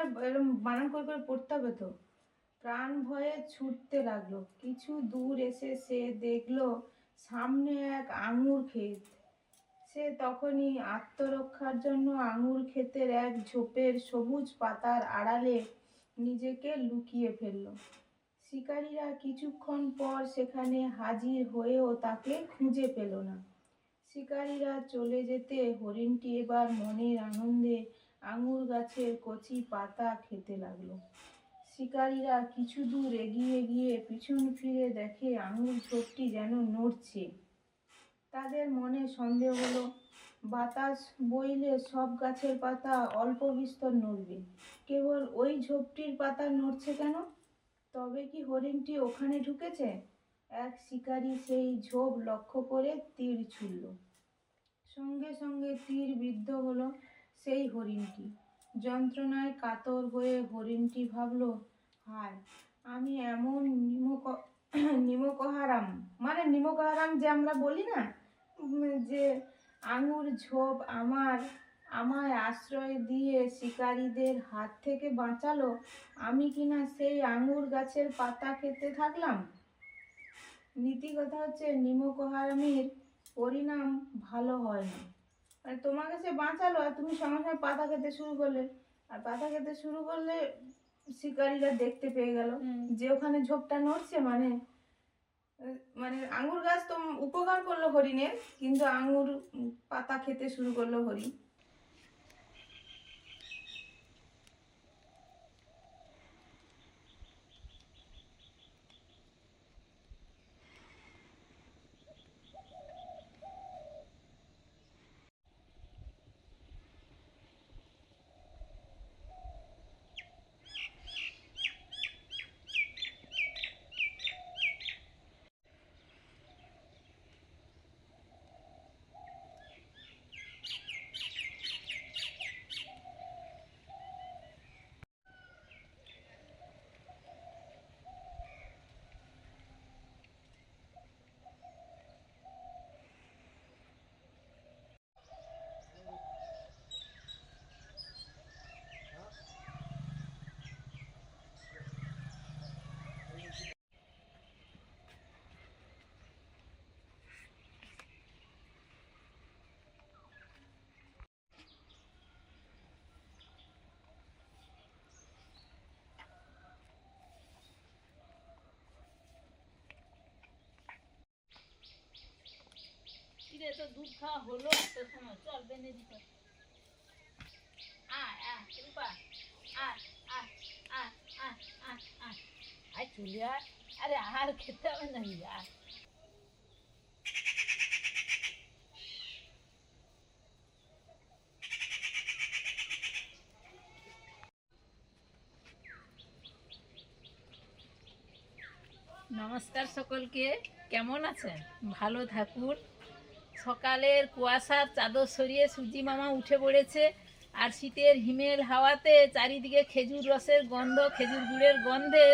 একবার এরকম বানান করে পড়তে হবে তো। প্রাণ ভয়ে ছুটতে লাগলো। কিছু দূর এসে সে দেখলো সামনে এক আঙুর ক্ষেত। সে তখনই আত্মরক্ষার জন্য আঙুর ক্ষেতের এক ঝোপের সবুজ পাতার আড়ালে নিজেকে লুকিয়ে ফেলল। শিকারীরা কিছুক্ষণ পর সেখানে হাজির হয়েও তাকে খুঁজে পেল না। শিকারীরা চলে যেতে হরিণটি এবার মনের আনন্দে আঙুর গাছের কচি পাতা খেতে লাগলো। শিকারীরা কিছু দূর এগিয়ে গিয়ে পিছন ফিরে দেখে আঙুর ঝোপটি যেন নড়ছে। তাদের মনে সন্দেহ হলো, বাতাস বইলে সব গাছের পাতা অল্প বিস্তর নড়বে, কেবল ওই ঝোপটির পাতা নড়ছে কেন? তবে কি হরিণটি ওখানে ঢুকেছে? এক শিকারী সেই ঝোপ লক্ষ্য করে তীর ছুড়ল। সঙ্গে সঙ্গে তীর বিদ্ধ হলো সেই হরিণটি। যন্ত্রণায় কাতর হয়ে হরিণটি ভাবল, হায়, আমি এমন নিমকহারাম, মানে নিমকহারাম যে আমরা বলি না, যে আঙুর ঝোপ আমায় আশ্রয় দিয়ে শিকারীদের হাত থেকে বাঁচালো, আমি কিনা সেই আঙুর গাছের পাতা খেতে থাকলাম। নীতি কথা হচ্ছে, নিমকহারামের পরিণাম ভালো হয় না। মানে তোমাকে সে বাঁচালো আর তুমি সঙ্গে সঙ্গে পাতা খেতে শুরু করলে, আর পাতা খেতে শুরু করলে শিকারীরা দেখতে পেয়ে গেল যে ওখানে ঝোপটা নড়ছে, মানে মানে আঙুর গাছ তো উপকার করলো হরিণের, কিন্তু আঙুর পাতা খেতে শুরু করলো হরিণ। তো দুধ খাওয়া হলো একটা সময়, চল বেনে দিতে। রূপা চলে আয়, আরে আর খেতে হবে না। নমস্কার সকলকে, কেমন আছেন? ভালো থাকুন। সকালের কুয়াশার চাদর সরিয়ে সূর্যি মামা উঠে পড়েছে, আর শীতের হিমেল হাওয়াতে চারিদিকে খেজুর রসের গন্ধ, খেজুর গুড়ের গন্ধে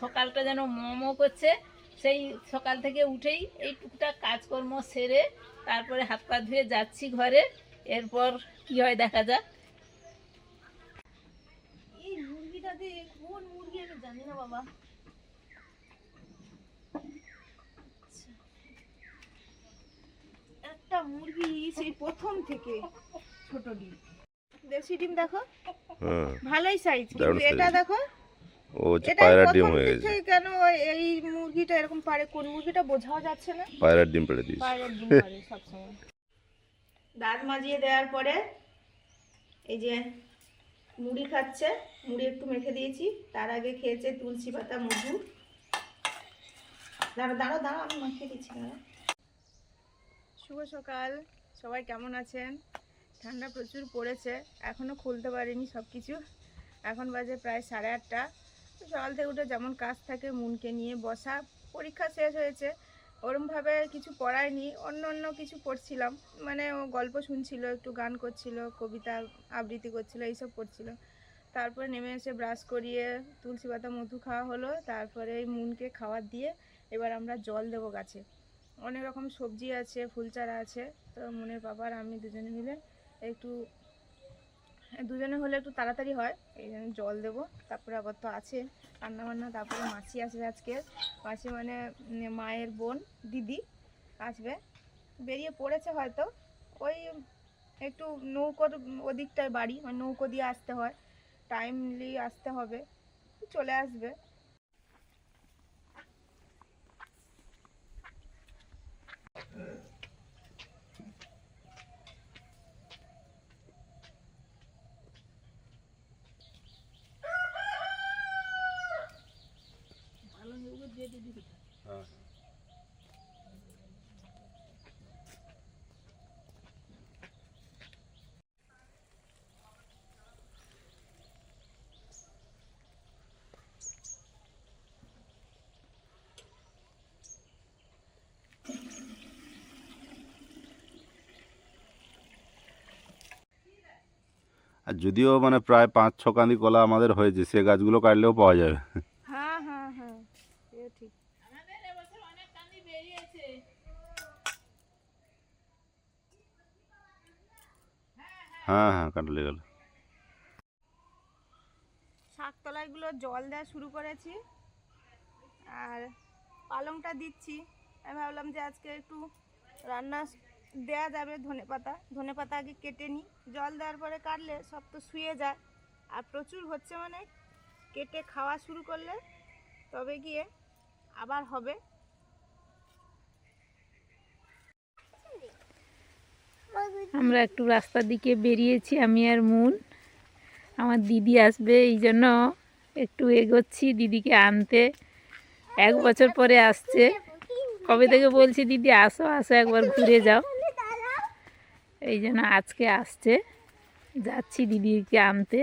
সকালটা যেন মম করছে। সেই সকাল থেকে উঠেই এই টুকটাক কাজকর্ম সেরে তারপরে হাত পা ধুয়ে যাচ্ছি ঘরে। এরপর কি হয় দেখা যাক। এই মুরগিটাতে কোন মুরগি আমি জানি না বাবা। একটা মুরগি সেই প্রথম থেকে ছোট ডিম, দেশি ডিম দেখো, ভালোই সাইজ, কিন্তু এটা দেখো, ও পায়রার ডিম হয়ে গেছে। কেন এই মুরগিটা এরকম পারে? কোন মুরগিটা বোঝাও যাচ্ছে না। পায়রার ডিম পেড়ে দিয়েছে। পায়রার ডিম পারে সবসময়। দাঁত মাজিয়ে দেওয়ার পরে এই যে মুড়ি খাচ্ছে, মুড়ি একটু মেখে দিয়েছি, তার আগে খেয়েছে তুলসী পাতা মধু। দাঁড়া দাঁড়া দাঁড়া, আমি মাখিয়ে দিচ্ছি। দাঁড়া। শুভ সকাল, সবাই কেমন আছেন? ঠান্ডা প্রচুর পড়েছে, এখনও খুলতে পারিনি সব কিছু। এখন বাজে প্রায় 8:30। সকাল থেকে উঠে যেমন কাজ থাকে, মুনকে নিয়ে বসা, পরীক্ষা শেষ হয়েছে, ওরমভাবে কিছু পড়ায়নি, অন্য কিছু পড়ছিলাম, মানে ও গল্প শুনছিল, একটু গান করছিল, কবিতা আবৃত্তি করছিল, এইসব করছিল। তারপরে নেমে এসে ব্রাশ করিয়ে তুলসী পাতা মধু খাওয়া হলো, তারপরে এই মুনকে খাবার দিয়ে এবার আমরা জল দেবো গাছে। অনেক রকম সবজি আছে, ফুল চারা আছে, তো মনের বাবা আর আমি দুজনে মিলে একটু দুজনে হলে একটু তাড়াতাড়ি হয়, এই জন্য জল দেবো। তারপরে আবার তো আছে রান্নাবান্না। তারপরে মাসি আসবে আজকে, মাসি মানে মায়ের বোন দিদি আসবে, বেরিয়ে পড়েছে হয়তো। ওই একটু নৌকোর ওদিকটায় বাড়ি, মানে নৌকো দিয়ে আসতে হয়, টাইমলি আসতে হবে, চলে আসবে। আর যদিও মানে প্রায় 5-6 কাঁদি কলা আমাদের হয়েছে, সে গাছগুলো কাটলেও পাওয়া যাবে। হ্যাঁ হ্যাঁ হ্যাঁ, এ ঠিক। আমাদের এবছর অনেক কান্দি বেরিয়েছে। হ্যাঁ হ্যাঁ, কাটলে গেল। শাকতলাইগুলো জল দেওয়া শুরু করেছি, আর পালংটা দিচ্ছি। আমি ভাবলাম যে আজকে একটু রান্না দেয়া যাবে, ধনেপাতা আগে কেটে নিই, জল দেওয়ার পরে কাটলে সব তো শুয়ে যায়। আর প্রচুর হচ্ছে, মানে কেটে খাওয়া শুরু করলে তবে গিয়ে আবার হবে। আমরা একটু রাস্তার দিকে বেরিয়েছি, আমি আর মুন। আমার দিদি আসবে, এই জন্য একটু এগোচ্ছি দিদিকে আনতে। 1 বছর পরে আসছে। কবে থেকে বলছি দিদি আসো আসো, একবার ঘুরে যাও। এই জন্য আজকে আসছে, যাচ্ছি দিদিকে আনতে।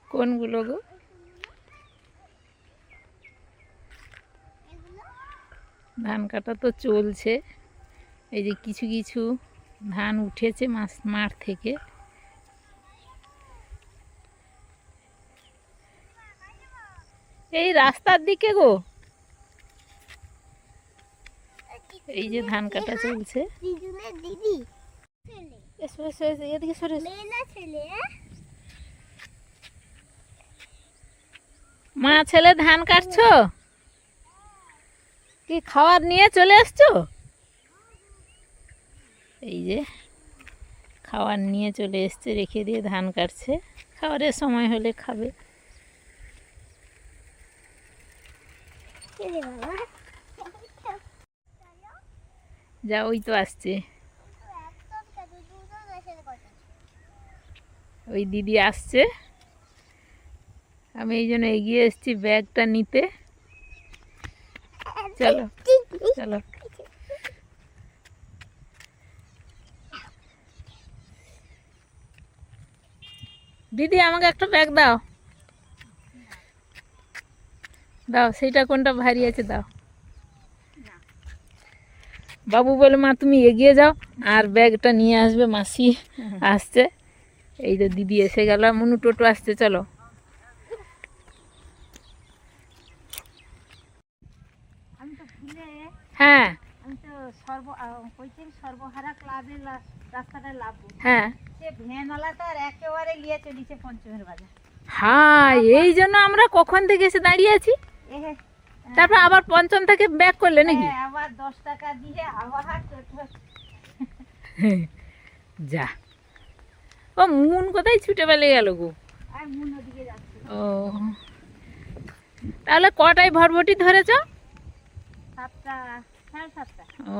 কোনগুলো গো? ধান কাটা তো চলছে, এই যে কিছু কিছু ধান উঠেছে মাঠ থেকে। এই রাস্তার দিকে গো, এই যে ধান কাটা চলছে। এসো এসো এসো, এদিকে সরে এসো। মা ছেলে ধান কাটছো? কি খাবার নিয়ে চলে আসছো? এই যে খাবার নিয়ে চলে এসছে, রেখে দিয়ে ধান কাটছে, খাবারের সময় হলে খাবে। যা, ওই তো আসছে, ওই দিদি আসছে। আমি এই জন্য এগিয়ে এসেছি ব্যাগটা নিতে। চলো চলো। দিদি আমাকে একটা ব্যাগ দাও, দাও। সেইটা কোনটা ভারী আছে দাও। বাবু বলে মা তুমি এগিয়ে যাও, আর ব্যাগটা নিয়ে আসবে, মাসি আসছে। এই তো দিদি এসে গেল, মনু টোটো আসছে, চলো। হ্যাঁ সর্বহারা ক্লাবের রাস্তাটায় লাভ, হ্যাঁ সে ভ্যানওয়ালাটার একেবারে লিয়ে চলিছে পঞ্চমের বাজার। হ্যাঁ, এই জন্য আমরা কখন থেকে এসে দাঁড়িয়ে আছি। তারপর আবার পঞ্চম থেকে ব্যাক করলে নাকি? আবার 10 টাকা দিয়ে আবার যা, ও মুন কোথায় ছুটে পেলে গেল গো? আর মুন ওদিকে যাচ্ছে। ও, তাহলে কটায় ভরভটি ধরেছ? 7টা, 7:30। ও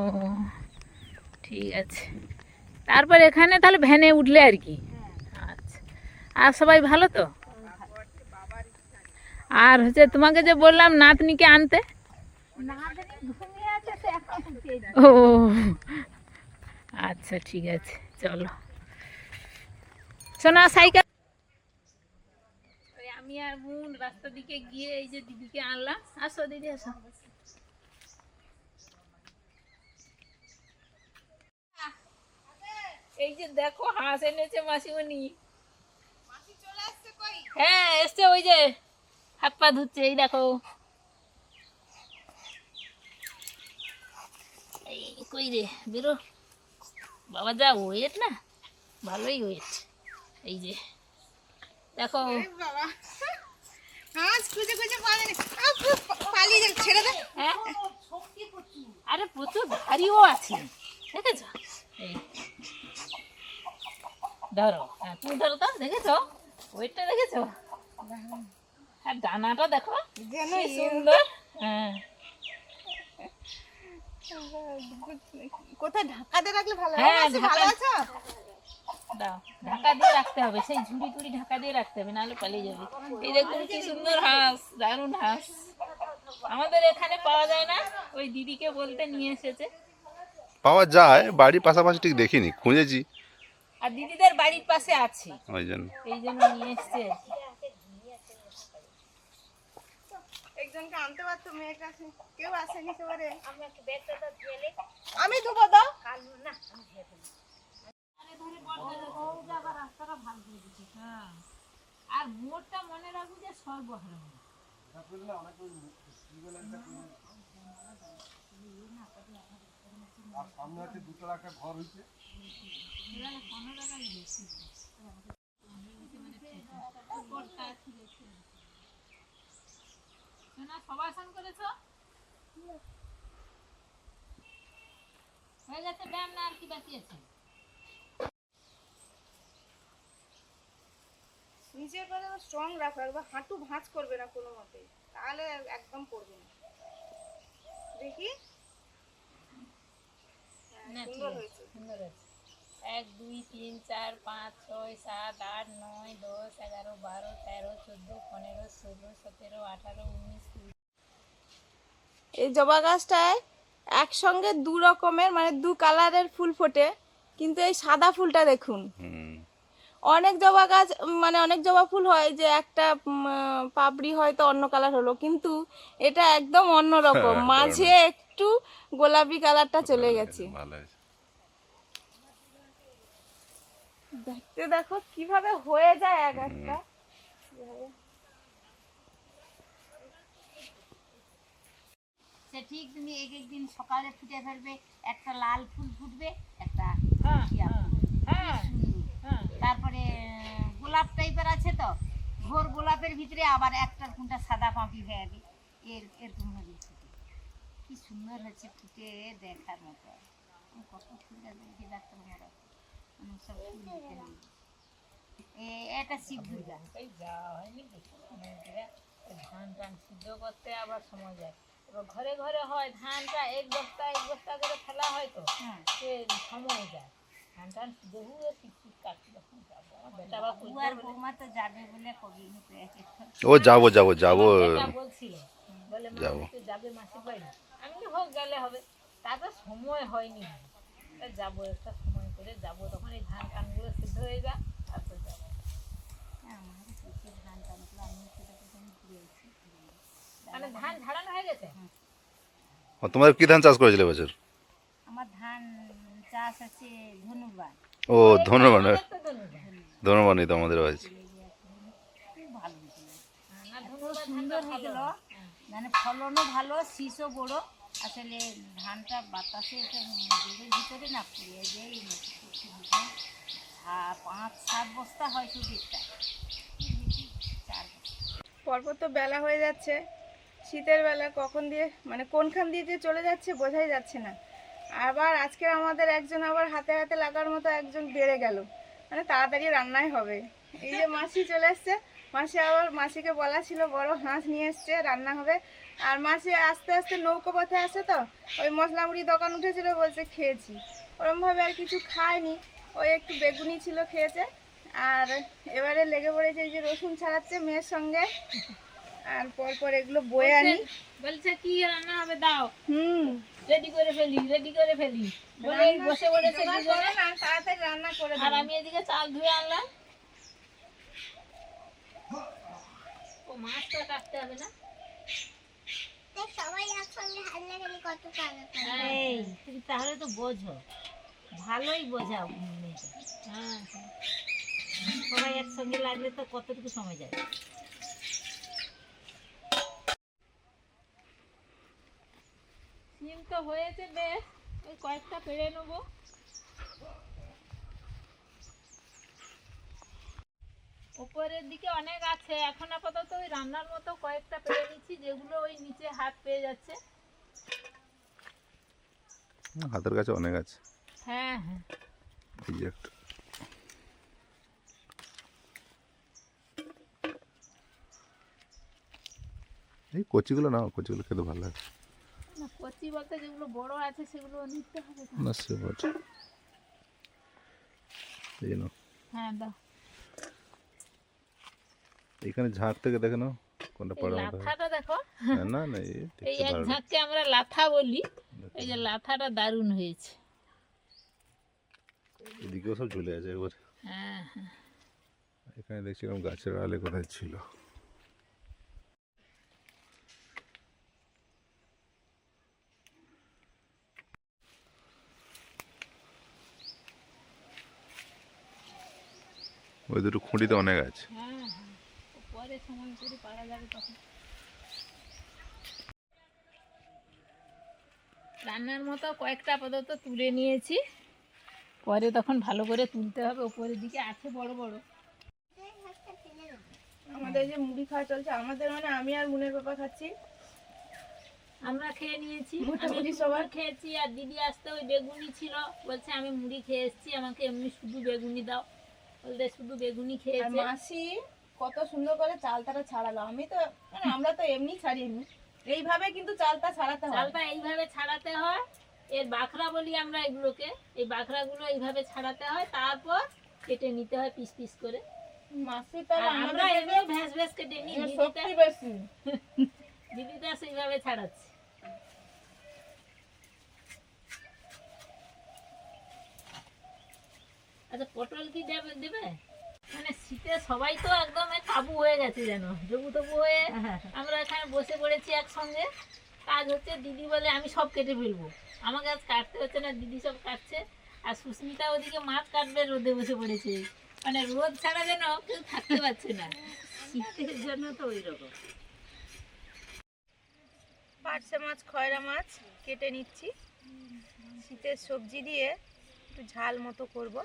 ঠিক আছে। তারপর এখানে তাহলে ভ্যানে উঠলে আর কি? আচ্ছা। আর সবাই ভালো তো? আর হচ্ছে তোমাকে যে বললাম নাতনিকে আনতে, ঘুমিয়ে আছে, সে এখন উঠে যায়। ও আচ্ছা ঠিক আছে, চলো। শোনা সাইকেল। আমি আর বোন রাস্তা দিকে গিয়ে এই যে দিদিকে আনলাম। আসো দিদি, আসো। এই যে দেখো হাঁস এনেছে মাসিমণি। হ্যাঁ এসছে, ওই যে হাত পা ধুচ্ছে, এই দেখো। এই কই রে বেরো, বাবা যা ওয়েট না, ভালোই ওয়েট। এই যে দেখো, বাবা হাঁস খুঁজে খুঁজে পালিয়ে যাচ্ছে, ছেড়ে দে। হ্যাঁ আরে প্রচুর ভারীও আছে, দেখেছো? এই ধরো, হ্যাঁ তুমি ধরো তো, দেখেছো ওয়েটটা দেখেছো? আর ডানাটা দেখো যেন কি সুন্দর। হ্যাঁ কোথায় ঢাকা দিয়ে রাখলে ভালো হ্যাঁ, হবে? ঢাকা- ভালো আছো? দাও, ঢাকা দিয়ে রাখতে হবে, সেই ঝুড়ি টুড়ি ঢাকা দিয়ে রাখতে হবে, নাহলে পালিয়ে যাবে। এই দেখুন কি সুন্দর হাঁস, দারুণ হাঁস। আমাদের এখানে পাওয়া যায় না, ওই দিদিকে বলতে নিয়ে এসেছে। পাওয়া যায়, বাড়ির পাশাপাশি ঠিক দেখিনি, খুঁজেছি আর দিদিদের বাড়ির পাশে আছে, ওই জন্য। এই জন্য নিয়ে এসছে। একজনকে আনতে পারতো, মেয়েটা কেউ আসেনি সেবারে। আমি ধুবো দাও। হ্যাঁ, আর মোড়টা মনে রাখবো যে সর্বহারা। সবাসন করেছো? হয়ে গেছে ব্যায়াম, না আর কি বাকি আছে? নিচে করে স্ট্রং রাখো, একবার হাঁটু ভাঁজ করবে না কোনো মতে, তাহলে একদম পড়বে না। দেখি না, ঠিক সুন্দর আছে, হয়েছে। সুন্দর আছে। 1 2 3 4 5 6 7 8 9 10 11 12 13 14 15 16 17 18 19 20। এই জবা গাছটায় একসঙ্গে দু রকমের মানে দু কালারের ফুল ফোটে, কিন্তু এই সাদা ফুলটা দেখুন। অনেক জবা গাছ মানে অনেক জবা ফুল হয় যে একটা পাপড়ি হয়তো অন্য কালার হলো, কিন্তু এটা একদম অন্য রকম, মাঝে একটু গোলাপি কালারটা চলে গেছে। ভালো হয়েছে। দেখতে দেখো কিভাবে হয়ে যায় এক একটা। সে ঠিক তুমি এক একদিন সকালে ফুটে ফেলবে, একটা লাল ফুল ফুটবে, একটা হ্যাঁ টিয়া ফুল। হ্যাঁ হ্যাঁ, তারপরে গোলাপ টাইপের আছে তো, ঘোর গোলাপের ভিতরে আবার একটা কোনটা সাদা পাঁপড়ি হয়ে যাবে, এরকম হবে ফুটে। কি সুন্দর হচ্ছে ফুটে, দেখার মতো। আমি কত ফুল গাছ দেখি ডাক্তার মোড়া, আমি সব ফুল দিতে হবে। এটা শিব দুর্গা। এই যাওয়া হয়নি দেখি, ধান টান সিদ্ধ করতে আবার সময় যায়। এবার ঘরে ঘরে হয় ধানটা এক বস্তা করে ফেলা হয় তো, হ্যাঁ, সে সময় যায়। ধান টান সিদ্ধ হয়ে শীত কাটতে যখন যাবো, আমার বেটা বা বুয়ার বৌমা তো যাবে বলে কবি ও যাবো বলছিল, বলে মা যাবো। তো যাবে মাসির বাড়ি। আমি বলি, হোক গেলে হবে, তারপর সময় হয়নি। তা যাবো, একটা সময় করে যাবো, তখন এই ধান টানগুলো সিদ্ধ হয়ে যায়, তারপর যাবো। আমার প্রচুর ধান টানগুলো আমি সেটা প্রথমে ঘুরে এসেছি। মানে ধান ঝাড়ানো হয়ে গেছে। তোমার কি ধান চাষ করেছিল এবছর? আমার ধান চাষ আছে ধনুর্বাদ, ও ধন্যবাদ, আমাদের তো ধন্যবাদ। ধন্যবাদ তো আমাদের হয়েছে। খুব ভালো হয়েছিল, না, এত ধন্যবাদ সুন্দর ধানটা হয়েছিল, ভালো। মানে ফলনও ভালো, শীষও বড়। আসলে ধানটা বাতাসে বেলের ভিতরে না পুড়ে যেই 5-7 বস্তা হয় সুজিরটা, 4 বস্তা। পরপর তো বেলা হয়ে যাচ্ছে, শীতের বেলা কখন দিয়ে মানে কোনখান দিয়ে যে চলে যাচ্ছে বোঝাই যাচ্ছে না। আবার আজকে আমাদের একজন আবার হাতে হাতে লাগার মতো একজন বেড়ে গেল, মানে তাড়াতাড়ি রান্নাই হবে। এই যে মাসি চলে এসছে, মাসি আবার মাসিকে বলা ছিল বড় হাঁস নিয়ে এসছে, রান্না হবে। আর মাসি আস্তে আস্তে নৌকো পথে আসে তো, ওই মশলা মুড়ি দোকান উঠেছিল, বলছে খেয়েছি। ওরমভাবে আর কিছু খায়নি, ওই একটু বেগুনি ছিল খেয়েছে। আর এবারে লেগে পড়েছে এই যে রসুন ছাড়াচ্ছে মেয়ের সঙ্গে, আর পরপর এগুলো বয়ে আনি। বলছে কি রান্না হবে দাও, হুম, রেডি করে ফেলি বলে এই বসে পড়েছে দুজনে। তাড়াতাড়ি রান্না করে আর আমি এদিকে চাল ধুয়ে আনলাম। ও মাছটা কাটতে হবে না? এই তুমি তাহলে তো বোঝো, ভালোই বোঝাও মেয়েটা। হ্যাঁ হ্যাঁ। সবাই একসঙ্গে লাগলে তো কতটুকু সময় যায়। সিম তো হয়েছে বেশ, ওই কয়েকটা পেড়ে নেবো। উপরের দিকে অনেক আছে, এখন আপাতত ওই রান্নার মতো কয়েকটা পেড়ে নিচ্ছি, যেগুলো ওই নিচে হাত পেয়ে যাচ্ছে। হাতের কাছে অনেক আছে। হ্যাঁ হ্যাঁ, এই যে একটা। এই কচিগুলো না, কচিগুলো খেতে ভালো লাগে। না কচি বলতে যেগুলো বড় আছে সেগুলো নিতে হবে তো। না সে বটে। এই নাও। হ্যাঁ দাও। এখানে ঝাঁক থেকে দেখে নাও কোনটা এই পড়ার মতো হয়। লাথাটা দেখো, না না এই এই দেখতে এক ভালো ঝাঁককে আমরা লাথা বলি। এই যে লাথাটা দারুণ হয়েছে। এদিকেও সব ঝুলে আছে একবার। হ্যাঁ হ্যাঁ, এখানে দেখছিলাম গাছের আলে কোথায় ছিল। ওই দুটো খুঁটিতে অনেক আছে। হ্যাঁ হ্যাঁ, পরে সময় করে পারা যাবে তখন। রান্নার মতো কয়েকটা আপাতত তুলে নিয়েছি, পরে তখন ভালো করে তুলতে হবে। উপরের দিকে আছে বড় বড়। আমাদের যে মুড়ি খাওয়া চলছে, আমাদের মানে আমি আর মুনের বাবা খাচ্ছি। আমরা খেয়ে নিয়েছি, মোটামুটি আমি সবার। সবার খেয়েছি। আর দিদি আসতে ওই বেগুনি ছিল, বলছে আমি মুড়ি খেয়ে এসেছি, আমাকে এমনি শুধু বেগুনি দাও। বলতে শুধু বেগুনি আর খেয়েছে। মাসি কত সুন্দর করে চালতাটা ছাড়ালো। আমি তো মানে আমরা তো এমনি ছাড়িনি, এইভাবে কিন্তু চালটা ছাড়াতে হয়। চালটা এইভাবে ছাড়াতে হয়, এর বাখরা বলি আমরা এগুলোকে। এই বাখরাগুলো এইভাবে ছাড়াতে হয়, তারপর কেটে নিতে হয় পিস পিস করে। মাসি আর তাহলে আমরা আমাদের এমনি ভ্যাস ভ্যাস কেটে নিই, থেকে দিদিটা শক্তি বেশি। দিদিটা সেইভাবে ছাড়াচ্ছে। আচ্ছা পটল কি দেবে দেবে? মানে শীতে সবাই তো একদম কাবু হয়ে গেছে যেন, জবু তবু হয়ে আমরা এখানে বসে পড়েছি একসঙ্গে। কাজ হচ্ছে, দিদি বলে আমি সব কেটে ফেলবো। আমাকে আজ কাটতে হচ্ছে না, দিদি সব কাটছে। আর সুস্মিতা ওদিকে মাছ কাটবে, রোদে বসে পড়েছে। মানে রোদ ছাড়া যেন কেউ থাকতে পারছে না, শীতের জন্য তো ওই রকম। পার্শে মাছ, খয়রা মাছ কেটে নিচ্ছি। শীতের সবজি দিয়ে একটু ঝাল মতো করব।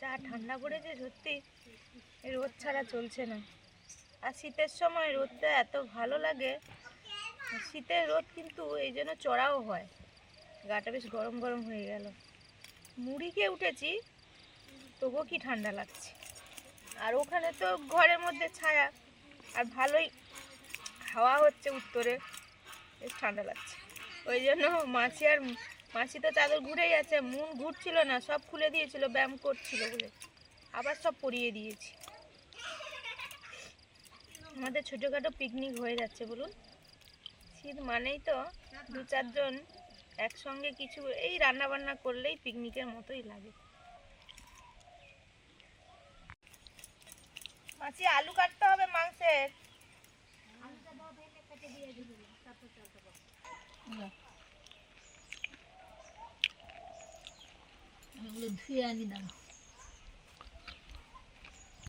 যা ঠান্ডা পড়েছে সত্যি, এই রোদ ছাড়া চলছে না। আর শীতের সময় রোদটা এত ভালো লাগে। আর শীতের রোদ কিন্তু এই জন্য চড়াও হয়, গাটা বেশ গরম গরম হয়ে গেল। মুড়ি খেয়ে উঠেছি, তবুও কি ঠান্ডা লাগছে। আর ওখানে তো ঘরের মধ্যে ছায়া, আর ভালোই হাওয়া হচ্ছে উত্তরে, বেশ ঠান্ডা লাগছে। ওই জন্য মাসি তো চাদর ঘুরেই আছে, মুন ঘুরছিল না, সব খুলে দিয়েছিল ব্যায়াম করছিল বলে, আবার সব পরিয়ে দিয়েছি। আমাদের ছোটোখাটো পিকনিক হয়ে যাচ্ছে বলুন। শীত মানেই তো দু চারজন একসঙ্গে কিছু এই রান্না বান্না করলেই পিকনিকের মতোই লাগে। মাসি আলু কাটতে হবে মাংসের। এগুলো ধুয়ে আনি দাঁড়াও।